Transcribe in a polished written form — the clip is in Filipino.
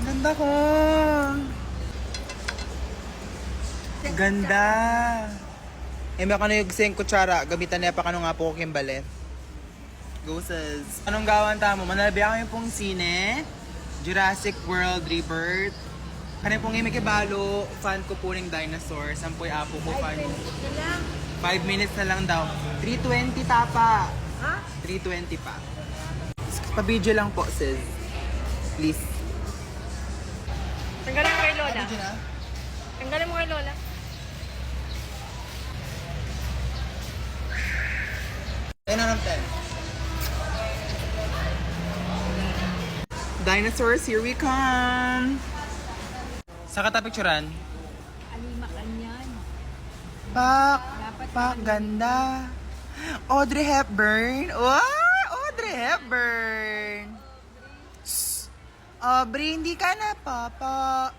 Ganda ko. Ganda. Eh, may kano yung gising kutsara. Gamitan niya pa kano nga po ko kimbali. Go sis. Anong gawan tamo? Manalabihan kami pong sine. Jurassic World Rebirth. Kanya pong imikibalo. Fan ko po ng dinosaur. Sampoy apo ko. 5 minutes na lang daw. 320 tapa. Ha? 320 pa. Pa-video lang po sis. Please. Tanggalin mo kay Lola. Video na? Tanggalin mo kay Lola. 10 out of 10. Dinosaurs, here we come! Sa katapicturan? Alimakan yan. Pak, ganda. Audrey Hepburn. Wow! Audrey Hepburn. Shh. Aubrey, hindi ka na, papa.